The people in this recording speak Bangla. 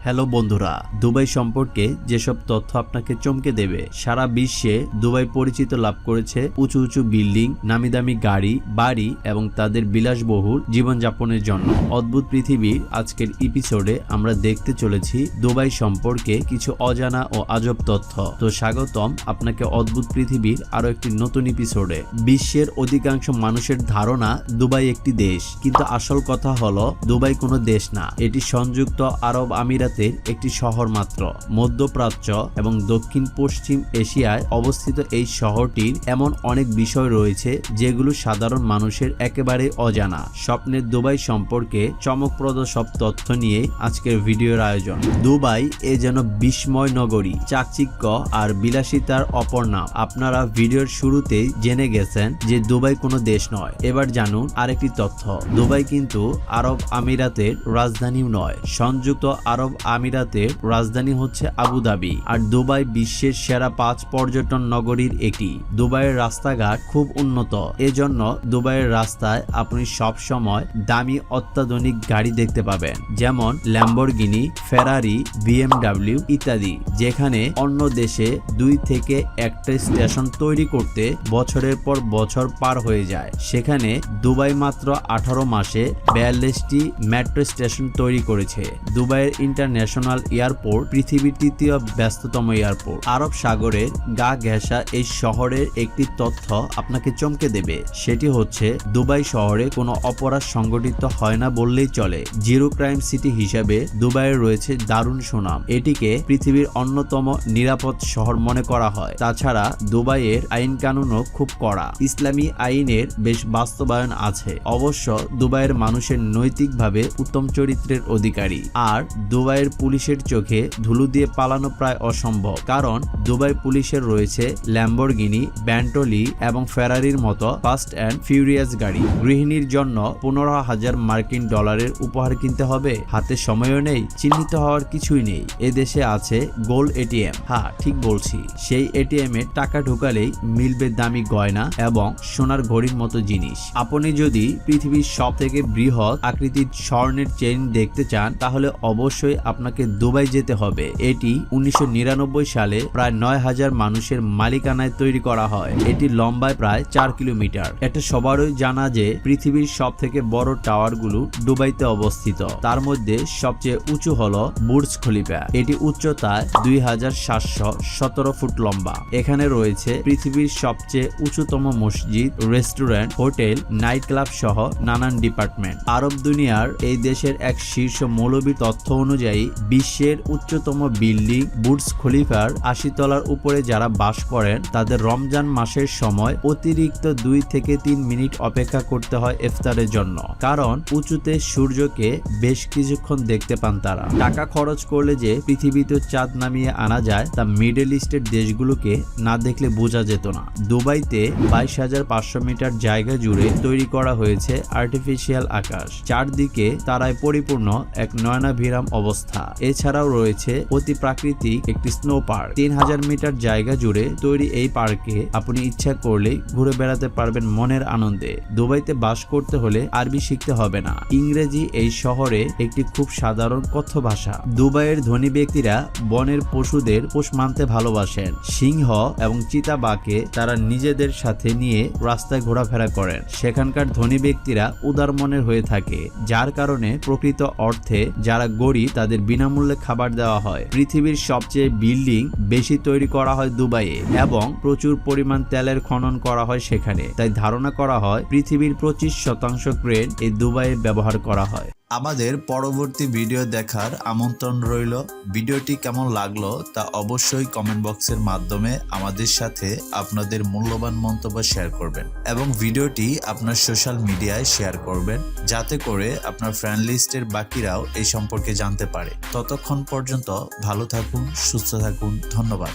হ্যালো বন্ধুরা, দুবাই সম্পর্কে যেসব তথ্য আপনাকে চমকে দেবে। সারা বিশ্বে দুবাই পরিচিত লাভ করেছে উঁচু উঁচু বিল্ডিং, নামিদামি গাড়ি, বাড়ি এবং তাদের বিলাসবহুল জীবনযাপনের জন্য। অদ্ভুত পৃথিবীর আজকের এপিসোডে আমরা দেখতে চলেছি দুবাই সম্পর্কে কিছু অজানা ও আজব তথ্য। তো স্বাগতম আপনাকে অদ্ভুত পৃথিবীর আরো একটি নতুন এপিসোডে। বিশ্বের অধিকাংশ মানুষের ধারণা দুবাই একটি দেশ, কিন্তু আসল কথা হলো দুবাই কোনো দেশ না। এটি সংযুক্ত আরব আমিরাতের একটি শহর মাত্র। মধ্যপ্রাচ্য এবং দক্ষিণ পশ্চিম এশিয়ায় অবস্থিত এই শহরটির এমন অনেক বিষয় রয়েছে যেগুলো সাধারণ মানুষের একেবারে অজানা। স্বপ্নের দুবাই সম্পর্কে চমকপ্রদ সব তথ্য নিয়ে আজকের ভিডিওর আয়োজন। দুবাই এ যেন বিস্ময় নগরী, চাকচিক্য আর বিলাসিতার অপর নাম। আপনারা ভিডিওর শুরুতেই জেনে গেছেন যে দুবাই কোনো দেশ নয়। এবার জানুন আরেকটি তথ্য। দুবাই কিন্তু আরব আমিরাতের রাজধানীও নয়। সংযুক্ত আরব আমিরাতের রাজধানী হচ্ছে আবুধাবি। আর দুবাই বিশ্বের সেরা 5 পর্যটন নগরীর একটি। দুবাইয়ের রাস্তাঘাট খুব উন্নত, এজন্য দুবাইয়ের রাস্তায় আপনি সব সময় দামি অত্যাধুনিক গাড়ি দেখতে পাবেন, যেমন ল্যাম্বরগিনি, ফেরারি, বিএমডব্লিউ ইত্যাদি। যেখানে অন্য দেশে 2 থেকে 1টা স্টেশন তৈরি করতে বছরের পর বছর পার হয়ে যায়, সেখানে দুবাই মাত্র 18 মাসে 42টি মেট্রো স্টেশন তৈরি করেছে। দুবাইয়ের ইন্টারন্যাশনাল এয়ারপোর্ট পৃথিবীর 3য় ব্যস্ততম এয়ারপোর্ট। আরব সাগরের গা ঘেঁষা এই শহরের একটি তথ্য আপনাকে চমকে দেবে। সেটি হচ্ছে দুবাই শহরে কোনো অপরাধ সংগঠিত হয় না বললেই চলে। জিরো ক্রাইম সিটি হিসেবে দুবাইয়ের রয়েছে দারুণ সুনাম। এটিকে পৃথিবীর অন্যতম নিরাপদ শহর মনে করা হয়। তাছাড়া দুবাইয়ের আইন কানুনও খুব কড়া। ইসলামী আইনের বেশ বাস্তবায়ন আছে। অবশ্য দুবাইয়ের মানুষের নৈতিকভাবে উত্তম চরিত্রের অধিকারী। আর দুবাইয়ের পুলিশের চোখে ধুলো দিয়ে পালানো প্রায় অসম্ভব, কারণ দুবাই পুলিশের রয়েছে ল্যাম্বরগিনি, বেন্টলি এবং ফেরারির মতো ফাস্ট অ্যান্ড ফিউরিয়াস গাড়ি। গৃহিণীর জন্য 15,000 মার্কিন ডলারের উপহার কিনতে হবে, হাতে সময়ও নেই, চিহ্নিত হওয়ার কিছুই নেই। এদেশে আছে গোল্ড এটিএম। হ্যাঁ, ঠিক বলছি, সেই এটিএম এ টাকা ঢুকালেই মিলবে দামি গয়না এবং সোনার ঘড়ির মতো জিনিস। আপনি যদি পৃথিবীর সব থেকে বৃহৎ আকৃতির স্বর্ণের চেইন দেখতে চান, তাহলে অবশ্যই আপনাকে দুবাই যেতে হবে। এটি 1999 সালে প্রায় 9,000 মানুষের মালিকানায় তৈরি করা হয়। এটি লম্বায় প্রায় 4 কিলোমিটার। এটা সবারই জানা যে পৃথিবীর সব থেকে বড় টাওয়ারগুলো দুবাইতে অবস্থিত। তার মধ্যে সবচেয়ে উঁচু হলো বুর্জ খলিফা। এটি উচ্চতায় 2,717 ফুট লম্বা। এখানে রয়েছে পৃথিবীর সবচেয়ে উঁচুতম মসজিদ, রেস্টুরেন্ট, হোটেল, নাইট ক্লাব সহ নানান ডিপার্টমেন্ট। আরব দুনিয়ার এই দেশের এক শীর্ষ মৌলবী তথ্য অনুযায়ী বিশ্বের উচ্চতম বিল্ডিং বুর্জ খলিফার 80 তলার উপরে যারা বাস করেন তাদের রমজান মাসের সময় অতিরিক্ত 2 থেকে 3 মিনিট অপেক্ষা করতে হয় ইফতারের জন্য, কারণ উঁচুতে সূর্যকে বেশ কিছুক্ষণ দেখতে পান তারা। টাকা খরচ করলে যে পৃথিবীতে চাঁদ নামিয়ে আনা যায় তা মিডল ইস্টের দেশগুলোকে না দেখলে বোঝা যেত না। দুবাইতে 22,500 মিটার জায়গা জুড়ে তৈরি করা হয়েছে আর্টিফিশিয়াল আকাশ। চারদিকে তারায় পরিপূর্ণ এক নয়নাভিরাম অবস্থা। এছাড়াও রয়েছে অতি প্রাকৃতিক একটি স্নো পার্ক। 3,000 মিটার জায়গা জুড়ে তৈরি এই পার্কে আপনি ইচ্ছা করলেই ঘুরে বেড়াতে পারবেন মনের আনন্দে। দুবাইতে বাস করতে হলে আরবি শিখতে হবে না। ইংরেজি এই শহরে একটি খুব সাধারণ কথ্য ভাষা। দুবাইয়ের ধনী ব্যক্তিরা বনের পশুদের পোষ মানতে ভালোবাসেন। সিংহ এবং চিতাবাঘকে তারা নিজেদের সাথে নিয়ে রাস্তায় ঘোরাফেরা করেন। সেখানকার ধনী ব্যক্তিরা উদার মনের হয়ে থাকে, যার কারণে প্রকৃত অর্থে যারা গরিব তাদের বিনামূল্যে খাবার দেওয়া হয়। পৃথিবীর সবচেয়ে বিল্ডিং বেশি তৈরি করা হয় দুবাইয়ে এবং প্রচুর পরিমাণ তেলের খনন করা হয় সেখানে। তাই ধারণা করা হয় পৃথিবীর 25% ক্রেন এই দুবাইয়ে ব্যবহার করা হয়। আমাদের পরবর্তী ভিডিও দেখার আমন্ত্রণ রইল। ভিডিওটি কেমন লাগলো তা অবশ্যই কমেন্ট বক্সের মাধ্যমে আমাদের সাথে আপনাদের মূল্যবান মন্তব্য শেয়ার করবেন এবং ভিডিওটি আপনার সোশ্যাল মিডিয়ায় শেয়ার করবেন, যাতে করে আপনার ফ্রেন্ড লিস্টের বাকিরাও এই সম্পর্কে জানতে পারে। ততক্ষণ পর্যন্ত ভালো থাকুন, সুস্থ থাকুন। ধন্যবাদ।